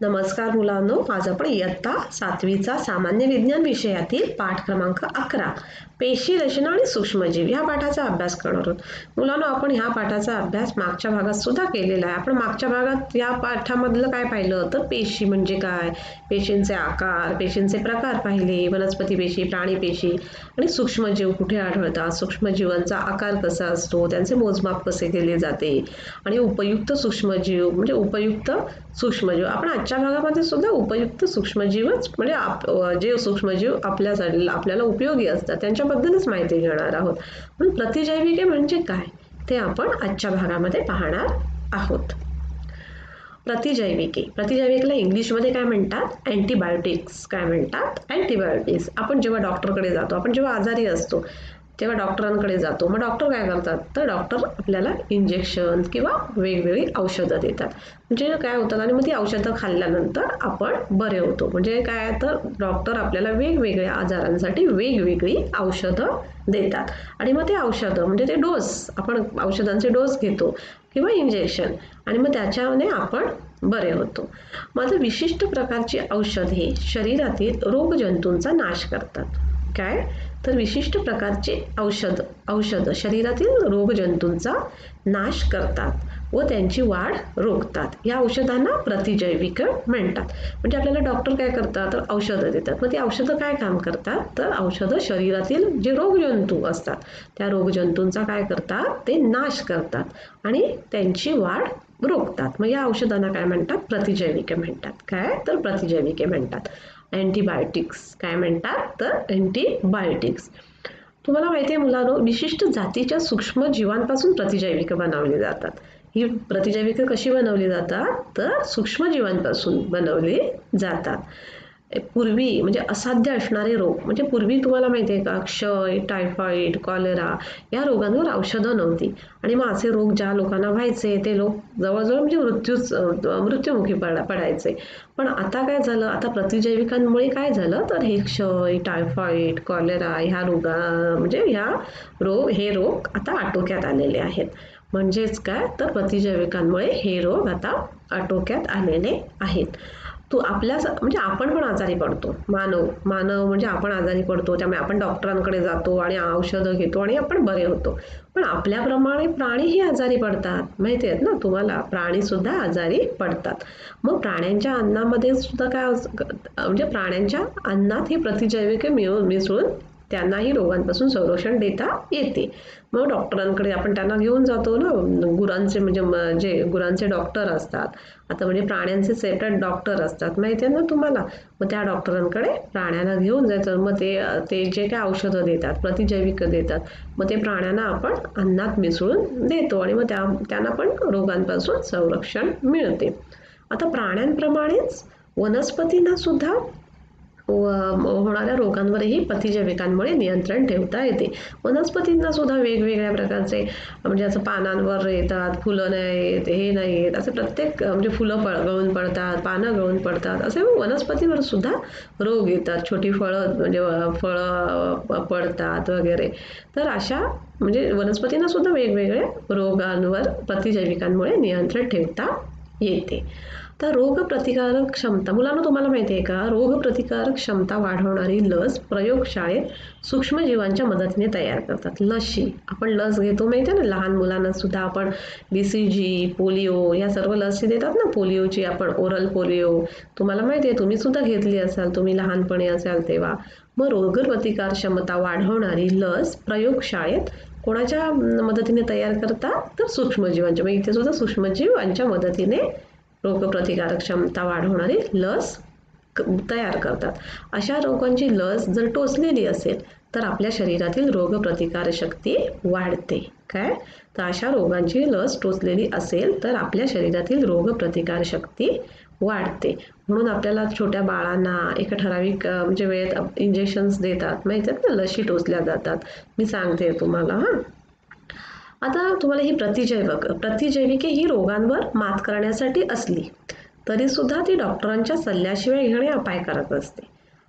नमस्कार मुलांनो, आज आपण इयत्ता 7वीचा सामान्य विज्ञान विषयातील पाठ क्रमांक 11 पेशी रचना आणि सूक्ष्मजीव या पाठाचा अभ्यास करणार आहोत. मुलांनो, आपण ह्या पाठाचा अभ्यास मागच्या भागात सुद्धा केलेला आहे. आपण मागच्या भागात या पाठामधलं काय पाहिलं तर पेशी म्हणजे काय, पेशींचे आकार, पेशींचे प्रकार पाहिले, वनस्पती पेशी, प्राणी पेशी आणि सूक्ष्मजीव कुठे आढळतात, सूक्ष्मजीवांचा आकार कसा असतो, त्यांचे मोजमाप कसे केले जाते आणि उपयुक्त सूक्ष्मजीव म्हणजे उपयुक्त सूक्ष्मजीव. आपण आजच्या भागामध्ये सुद्धा उपयुक्त सूक्ष्मजीवच म्हणजे जे सूक्ष्मजीव आपल्याला उपयोगी असतात त्यांच्याबद्दलच माहिती घेणार आहोत. पण प्रतिजैविके म्हणजे काय ते आपण आजच्या भागामध्ये पाहणार आहोत. प्रतिजैविकेला इंग्लिशमध्ये काय म्हणतात, अँटीबायोटिक्स. काय म्हणतात, अँटीबायोटिक्स. आपण जेव्हा डॉक्टरकडे जातो, आपण जेव्हा आजारी असतो तेव्हा डॉक्टरांकडे जातो. मग डॉक्टर काय करतात तर डॉक्टर आपल्याला इंजेक्शन किंवा वेगवेगळी औषधं देतात. म्हणजे काय होतं आणि मग ती औषधं खाल्ल्यानंतर आपण बरे होतो. म्हणजे काय तर डॉक्टर आपल्याला वेगवेगळ्या आजारांसाठी वेगवेगळी औषधं देतात आणि मग ते औषधं म्हणजे ते डोस, आपण औषधांचे डोस घेतो किंवा इंजेक्शन आणि मग त्याच्याने आपण बरे होतो. मग विशिष्ट प्रकारची औषधे शरीरातील रोगजंतूंचा नाश करतात. काय तर विशिष्ट प्रकारचे औषध शरीरातील रोगजंतूंचा नाश करतात व त्यांची वाढ रोखतात. या औषधांना प्रतिजैविक म्हणतात. म्हणजे आपल्याला डॉक्टर काय करतात तर औषधं देतात. मग ती औषधं काय काम करतात तर औषधं शरीरातील जे रोगजंतू असतात त्या रोगजंतूंचा काय करतात ते नाश करतात आणि त्यांची वाढ रोखतात. मग या औषधांना काय म्हणतात, प्रतिजैविके म्हणतात. काय तर प्रतिजैविके म्हणतात. अँटीबायोटिक्स. काय म्हणतात तर अँटीबायोटिक्स. तुम्हाला माहिती आहे मुलांनो, विशिष्ट जातीच्या सूक्ष्म जीवांपासून प्रतिजैविके बनवली जातात. ही प्रतिजैविके कशी बनवली जातात तर सूक्ष्म जीवांपासून बनवली जातात. पूर्वी म्हणजे असाध्य असणारे रोग, म्हणजे पूर्वी तुम्हाला माहिती आहे का, क्षय, टायफॉइड, कॉलेरा या रोगांवर औषधं नव्हती आणि मग असे रोग ज्या लोकांना व्हायचे ते लोक जवळजवळ म्हणजे मृत्युमुखी पडायचे. पण आता काय झालं, आता प्रतिजैविकांमुळे काय झालं तर हे क्षय, टायफॉइड, कॉलेरा हे रोग आता आटोक्यात आलेले आहेत. म्हणजेच काय तर प्रतिजैविकांमुळे हे रोग आता आटोक्यात आलेले आहेत. म्हणजे आपण पण आजारी पडतो, मानव म्हणजे आपण आजारी पडतो, त्यामुळे आपण डॉक्टरांकडे जातो आणि औषधं घेतो आणि आपण बरे होतो. पण आपल्याप्रमाणे प्राणीही आजारी पडतात. माहिती आहेत ना तुम्हाला, प्राणी सुद्धा आजारी पडतात. मग प्राण्यांच्या अन्नामध्ये सुद्धा काय म्हणजे प्राण्यांच्या अन्नात ही प्रतिजैविके मिसळून त्यांनाही रोगांपासून संरक्षण देता येते. मग डॉक्टरांकडे आपण त्यांना घेऊन जातो ना, गुरांचे म्हणजे जे गुरांचे डॉक्टर असतात, आता म्हणजे प्राण्यांचे सेपरेट डॉक्टर असतात, माहिती आहे ना तुम्हाला. मग त्या डॉक्टरांकडे प्राण्यांना घेऊन जायचं. मग ते जे काय औषधं देतात, प्रतिजैविक देतात, मग ते प्राण्यांना आपण अन्नात मिसळून देतो आणि मग त्यांना पण रोगांपासून संरक्षण मिळते. आता प्राण्यांप्रमाणेच वनस्पतींना सुद्धा होणाऱ्या रोगांवरही प्रतिजैविकांमुळे नियंत्रण ठेवता येते. वनस्पतींना सुद्धा वेगवेगळ्या प्रकारचे म्हणजे असं पानांवर येतात, फुलं नाही येत, हे नाही येत, असे प्रत्येक म्हणजे फुलं गळून पडतात, पानं गळून पडतात, असे वनस्पतीवर सुद्धा रोग येतात, छोटी फळं पडतात वगैरे. तर अशा म्हणजे वनस्पतींना सुद्धा वेगवेगळ्या रोगांवर प्रतिजैविकांमुळे नियंत्रण ठेवता येते. तर रोगप्रतिकारक क्षमता, मुलांना तुम्हाला माहिती आहे का, रोगप्रतिकारक क्षमता वाढवणारी लस प्रयोगशाळेत सूक्ष्मजीवांच्या मदतीने तयार करतात. लशी आपण लस घेतो माहिती आहे ना, लहान मुलांना सुद्धा आपण BCG, पोलिओ या सर्व लसी देतात ना. पोलिओची आपण ओरल पोलिओ तुम्हाला माहिती आहे, तुम्ही सुद्धा घेतली असाल, तुम्ही लहानपणी असाल तेव्हा. मग रोगप्रतिकार क्षमता वाढवणारी लस प्रयोगशाळेत कोणाच्या मदतीने तयार करतात तर सूक्ष्मजीवांच्या. मग इथे सुद्धा सूक्ष्मजीवांच्या मदतीने रोगप्रतिकारक क्षमता वाढवणारी लस तयार करतात. अशा रोगांची लस जर टोचलेली असेल तर आपल्या शरीरातील रोगप्रतिकार शक्ती वाढते. काय तर अशा रोगांची लस टोचलेली असेल तर आपल्या शरीरातील रोगप्रतिकार शक्ती वाढते. म्हणून आपल्याला छोट्या बाळांना एका ठराविक म्हणजे वेळेत इंजेक्शन्स देतात, माहिती आहेत ना, लशी टोचल्या जातात. मी सांगते तुम्हाला. आता तुम्हाला ही प्रतिजैविके ही रोगांवर मात करण्यासाठी असली तरी सुद्धा ती डॉक्टरांच्या सल्ल्याशिवाय घेणे अपायकारक असते.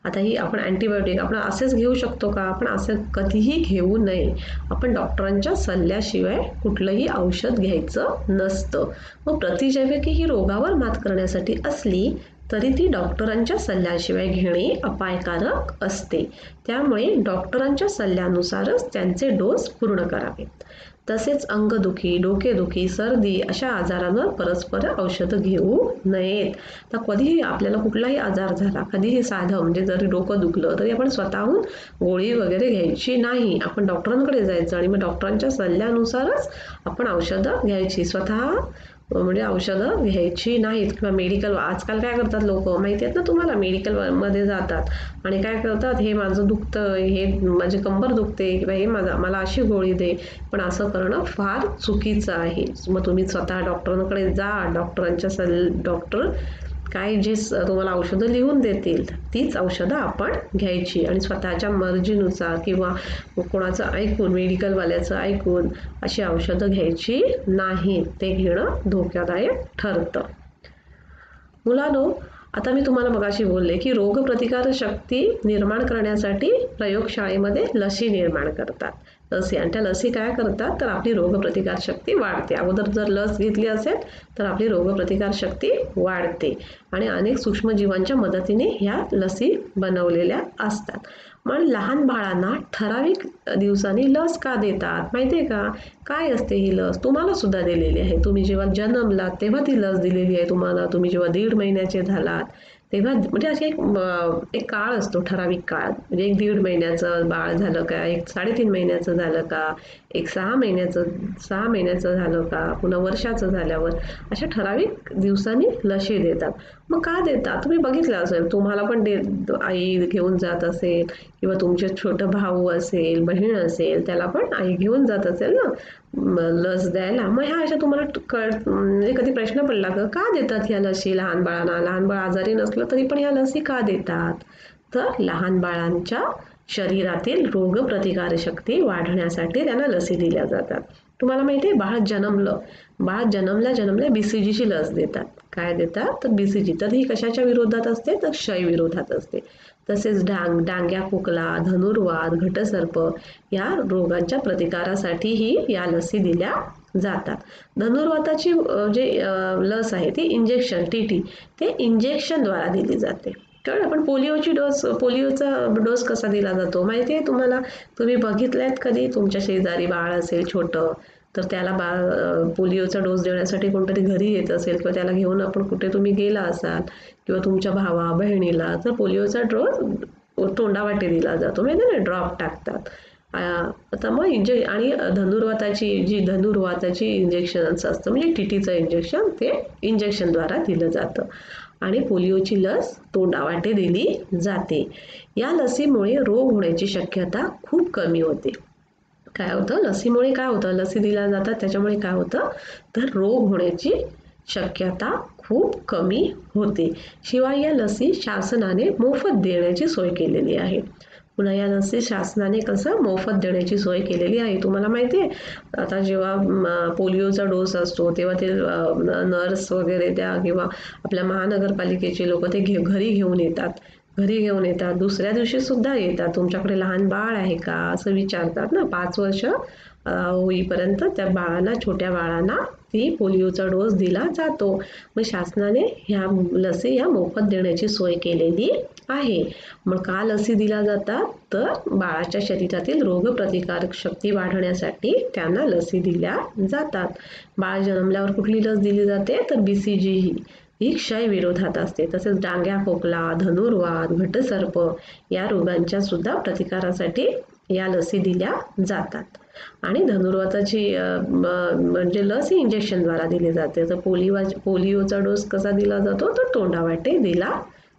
आता ही आपण अँटीबायोटिक आपण असेच घेऊ शकतो का, आपण असं कधीही घेऊ नये. आपण डॉक्टरांच्या सल्ल्याशिवाय कुठलंही औषध घ्यायचं नसतं. मग प्रतिजैविके ही रोगावर मात करण्यासाठी असली तरी ती डॉक्टरांच्या सल्ल्याशिवाय घेणे अपायकारक असते. त्यामुळे डॉक्टरांच्या सल्ल्यानुसारच त्यांचे डोस पूर्ण करावेत. तसेच अंगदुखी, डोकेदुखी, सर्दी अशा आजारांवर परस्पर औषधं घेऊ नयेत. तर कधीही आपल्याला कुठलाही आजार झाला, कधीही साधं म्हणजे जरी डोकं दुखलं तरी आपण स्वतःहून गोळी वगैरे घ्यायची नाही. आपण डॉक्टरांकडे जायचं आणि मग डॉक्टरांच्या सल्ल्यानुसारच आपण औषधं घ्यायची. स्वतः म्हणजे औषधं घ्यायची नाहीत. किंवा मेडिकल आजकाल काय करतात लोक माहिती आहेत ना तुम्हाला, मेडिकलमध्ये जातात आणि काय करतात, हे माझं दुखतं, हे माझी कंबर दुखते किंवा हे मला अशी गोळी दे. पण असं करणं फार चुकीचं आहे. मग तुम्ही स्वतः डॉक्टरांकडे जा. डॉक्टर काय जे तुम्हाला औषधं लिहून देतील तीच औषधं आपण घ्यायची आणि स्वतःच्या मर्जीनुसार किंवा कोणाचं ऐकून, मेडिकलवाल्याचं ऐकून अशी औषधं घ्यायची नाहीत. ते घेणं धोकादायक ठरतं. मुलांनो, आता मी तुम्हाला मगाशी बोलले की रोगप्रतिकार शक्ती निर्माण करण्यासाठी प्रयोगशाळेमध्ये लसी निर्माण करतात. लसी, आणि त्या लसी काय करतात तर आपली रोगप्रतिकार शक्ती वाढते. अगोदर जर लस घेतली असेल तर आपली रोगप्रतिकार शक्ती वाढते आणि अनेक सूक्ष्मजीवांच्या मदतीने ह्या लसी बनवलेल्या असतात. मग लहान बाळांना ठराविक दिवसांनी लस का देतात माहिती आहे का? काय असते ही लस? तुम्हाला सुद्धा दिलेली आहे. तुम्ही जेव्हा जन्मलात तेव्हा ती लस दिलेली आहे तुम्हाला. तुम्ही जेव्हा 1.5 महिन्याचे झालात तेव्हा म्हणजे असे एक काळ असतो, ठराविक काळ. म्हणजे 1.5 महिन्याचं बाळ झालं का, 3.5 महिन्याचं झालं का, 6 महिन्याचं झालं का, पुन्हा वर्षाचं झाल्यावर अशा ठराविक दिवसांनी लशी देतात. मग का देतात? तुम्ही बघितलं असेल, तुम्हाला पण आई घेऊन जात असेल किंवा तुमचे छोटं भाऊ असेल, बहीण असेल, त्याला पण आई घेऊन जात असेल ना लस द्यायला. मग ह्या अशा तुम्हाला म्हणजे कधी प्रश्न पडला का देतात ह्या लसी लहान बाळांना? लहान बाळ आजारी नसलं तरी पण ह्या लसी का देतात? तर लहान बाळांच्या शरीरातील रोगप्रतिकारशक्ती वाढण्यासाठी त्यांना लसी दिल्या जातात. तुम्हाला माहिती आहे, बाळ जन्मल्या BCGची लस देतात. काय देतात तर BCG. तर ही कशाच्या विरोधात असते तर क्षय विरोधात असते. तसेच डांग्या खोकला, धनुर्वात, घटसर्प या रोगांच्या प्रतिकारासाठीही या लसी दिल्या जातात. धनुर्वाताची जे लस आहे ती इंजेक्शन TT ते इंजेक्शनद्वारा दिली जाते. कळलं? पण पोलिओचा डोस कसा दिला जातो माहिती आहे तुम्हाला? तुम्ही बघितलात कधी? तुमच्या शेजारी बाळ असेल छोटं तर त्याला पोलिओचा डोस देण्यासाठी कोणतरी घरी येत असेल किंवा त्याला घेऊन आपण कुठे तुम्ही गेला असाल किंवा तुमच्या भावा बहिणीला, तर पोलिओचा डोस तोंडावाटे दिला जातो, माहिती ना, ड्रॉप टाकतात. आता मग आणि धनुर्वाताची इंजेक्शन्स असतं म्हणजे TTचं इंजेक्शन, ते इंजेक्शनद्वारा दिलं जातं आणि पोलिओची लस तोंडावाटे दिली जाते. या लसीमुळे रोग होण्याची शक्यता खूप कमी होते. काय होतं लसीमुळे? काय होतं, लसी दिल्या जातात त्याच्यामुळे काय होतं तर रोग होण्याची शक्यता खूप कमी होते. शिवाय या लसी शासनाने मोफत देण्याची सोय केलेली आहे. पुन्हा या लसी शासनाने कसं मोफत देण्याची सोय केलेली आहे तुम्हाला माहिती आहे? आता जेव्हा पोलिओचा डोस असतो तेव्हा ते नर्स वगैरे त्या किंवा आपल्या महानगरपालिकेचे लोक ते घरी घेऊन येतात. दुसऱ्या दिवशी सुद्धा येतात. तुमच्याकडे लहान बाळ आहे का असं विचारतात ना. 5 वर्ष होईपर्यंत त्या छोट्या बाळांना ती पोलिओचा डोस दिला जातो. मग शासनाने ह्या लसी मोफत देण्याची सोय केलेली आहे. मग का लसी दिल्या जातात तर बाळाच्या शरीरातील रोगप्रतिकारक शक्ती वाढवण्यासाठी त्यांना लसी दिल्या जातात. बाळ जन्मल्यावर कुठली लस दिली जाते तर BCG ही क्षय विरोधात असते. तसेच डांग्या खोकला, धनुर्वात, घटसर्प या रोगांच्या सुद्धा प्रतिकारासाठी या लसी दिल्या जातात. आणि धनुर्वाताची म्हणजे लस ही इंजेक्शनद्वारा दिली जाते. तर पोलिओचा डोस कसा दिला जातो तर तोंडावाटे दिला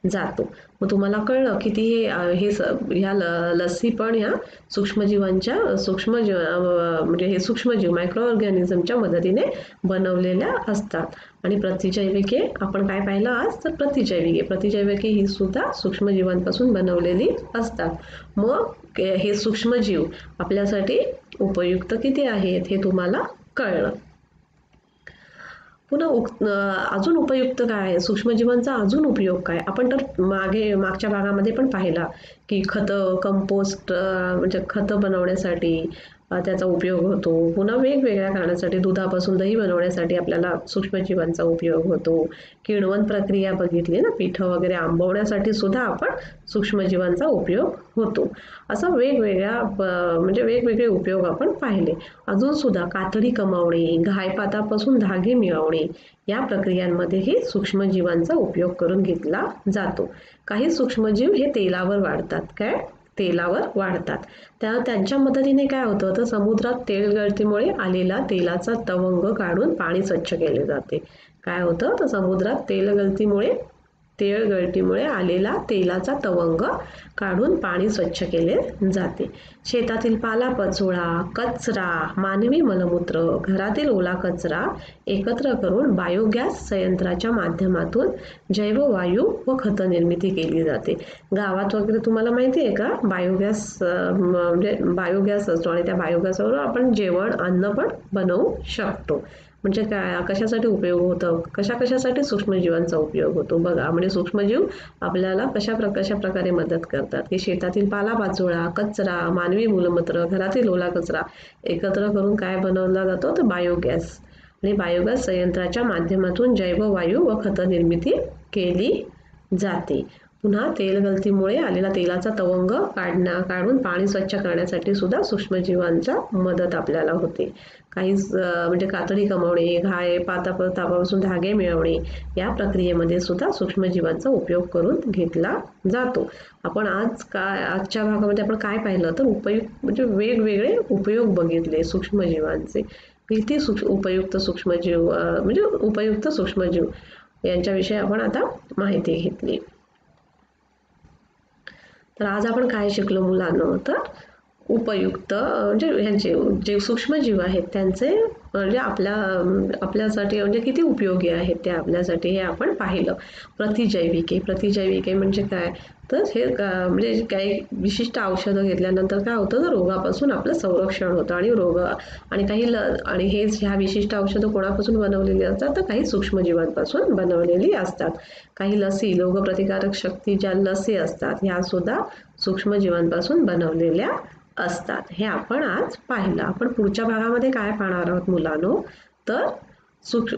जातो. मग तुम्हाला कळलं किती ह्या लसी पण ह्या म्हणजे हे सूक्ष्मजीव मायक्रो ऑर्गॅनिझमच्या मदतीने बनवलेल्या असतात. आणि प्रतिजैविके आपण काय पाहिलं आज तर प्रतिजैविके ही सुद्धा सूक्ष्मजीवांपासून बनवलेली असतात. मग हे सूक्ष्मजीव आपल्यासाठी उपयुक्त किती आहेत हे तुम्हाला कळलं. पुन्हा अजून उपयुक्त काय आहे सूक्ष्मजीवांचा? अजून उपयोग काय? आपण तर मागच्या भागामध्ये पण पाहिला की कंपोस्ट म्हणजे खतं बनवण्यासाठी त्याचा उपयोग होतो. पुन्हा वेगवेगळ्या कारणासाठी दुधापासून दही बनवण्यासाठी आपल्याला सूक्ष्मजीवांचा उपयोग होतो. किण्वन प्रक्रिया बघितली ना, पिठं वगैरे आंबवण्यासाठी सुद्धा आपण सूक्ष्मजीवांचा उपयोग होतो. असं म्हणजे वेगवेगळे उपयोग आपण पाहिले. अजून सुद्धा कातडी कमावणे, गायपातापासून धागे मिळवणे या प्रक्रियांमध्येही सूक्ष्मजीवांचा उपयोग करून घेतला जातो. काही सूक्ष्मजीव हे तेलावर वाढतात. त्यांच्या मदतीने काय होतं तर समुद्रात तेल गळतीमुळे आलेला तेलाचा तवंग काढून पाणी स्वच्छ केले जाते. काय होतं तर समुद्रात तेल गळतीमुळे आलेला तेलाचा तवंग काढून पाणी स्वच्छ केले जाते. शेतातील पालापाचोळा, कचरा, मानवी मलमूत्र, घरातील ओला कचरा एकत्र करून बायोगॅस संयंत्राच्या माध्यमातून जैववायू व खत निर्मिती केली जाते. गावात वगैरे तुम्हाला माहिती आहे का, म्हणजे बायोगॅस असतो आणि त्या बायोगॅसवर आपण जेवण, अन्न पण बनवू शकतो. म्हणजे काय, कशासाठी उपयोग होतं, कशासाठी सूक्ष्मजीवांचा उपयोग होतो बघा. म्हणजे सूक्ष्मजीव आपल्याला कशा प्रकारे मदत करतात की शेतातील पालापाचोळा, कचरा, मानवी मूलमूत्र, घरातील ओला कचरा एकत्र करून काय बनवला जातो तर बायोगॅस. आणि बायोगॅस संयंत्राच्या माध्यमातून जैववायू व खत निर्मिती केली जाते. पुन्हा तेलगळतीमुळे आलेला तेलाचा तवंग काढून पाणी स्वच्छ करण्यासाठी सुद्धा सूक्ष्मजीवांचा मदत आपल्याला होते. काही म्हणजे कातडी कमावणे, पातापासून धागे मिळवणे या प्रक्रियेमध्ये सुद्धा सूक्ष्मजीवांचा उपयोग करून घेतला जातो. आपण आजच्या भागामध्ये आपण काय पाहिलं तर म्हणजे वेगवेगळे उपयोग बघितले सूक्ष्मजीवांचे. किती उपयुक्त सूक्ष्मजीव यांच्याविषयी आपण आता माहिती घेतली. तर आज आपण काय शिकलो मुलांनो, तर उपयुक्त म्हणजे ह्यांचे जे सूक्ष्मजीव आहेत त्यांचे म्हणजे आपल्यासाठी म्हणजे किती उपयोगी आहेत ते आपल्यासाठी हे आपण पाहिलं. प्रतिजैविके म्हणजे काय तर हे म्हणजे काही विशिष्ट औषधं घेतल्यानंतर काय होतं तर रोगापासून आपलं संरक्षण होतं आणि ह्या विशिष्ट औषधं कोणापासून बनवलेली असतात तर काही सूक्ष्मजीवांपासून बनवलेली असतात. काही लसी, रोगप्रतिकारक शक्ती ज्या लसी असतात ह्या सुद्धा सूक्ष्मजीवांपासून बनवलेल्या असतात. हे आपण आज पाहिलं. आपण पुढच्या भागामध्ये काय पाहणार आहोत मुलांनो तर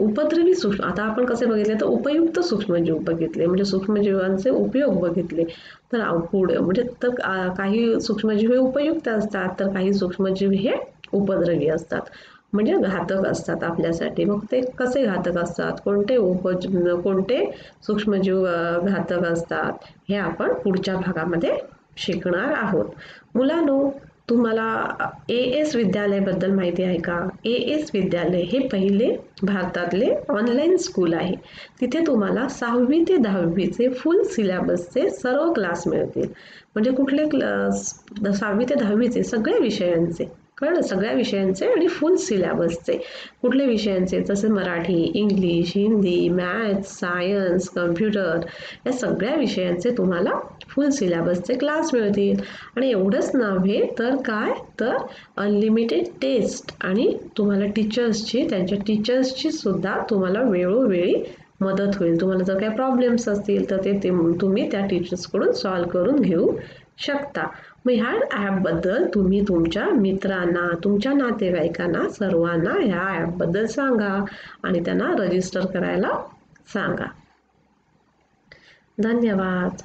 उपद्रवी आता आपण कसे बघितले तर उपयुक्त सूक्ष्मजीव बघितले, म्हणजे सूक्ष्मजीवांचे उपयोग बघितले. तर पुढे म्हणजे काही सूक्ष्मजीव हे उपयुक्त असतात तर काही सूक्ष्मजीव हे उपद्रवी असतात, म्हणजे घातक असतात आपल्यासाठी. मग ते कसे घातक असतात, कोणते सूक्ष्मजीव घातक असतात हे आपण पुढच्या भागामध्ये शिकणार आहोत. मुलांनो, तुम्हाला AS विद्यालयाबद्दल माहिती आहे का? AS विद्यालय हे पहिले भारतातले ऑनलाईन स्कूल आहे. तिथे तुम्हाला 6वी ते 10वीचे फुल सिलेबसचे सर्व क्लास मिळतील. म्हणजे कुठले 6वी ते 10वीचे सगळ्या विषयांचे, कळलं, सगळ्या विषयांचे आणि फुल सिलेबसचे. कुठले विषयांचे जसे Marathi, English, Hindi, maths, science, computer या सगळ्या विषयांचे तुम्हाला फुल सिलेबसचे क्लास मिळतील. आणि एवढंच नव्हे तर काय तर अनलिमिटेड टेस्ट आणि तुम्हाला त्यांच्या टीचर्सची सुद्धा तुम्हाला वेळोवेळी मदत होईल. तुम्हाला जर काही प्रॉब्लेम्स असतील तर ते तुम्ही त्या टीचर्सकडून सॉल्व करून घेऊ शकता. मग ह्या ॲपबद्दल तुम्ही तुमच्या मित्रांना, तुमच्या नातेवाईकांना सर्वांना ह्या ॲपबद्दल सांगा आणि त्यांना रजिस्टर करायला सांगा. धन्यवाद.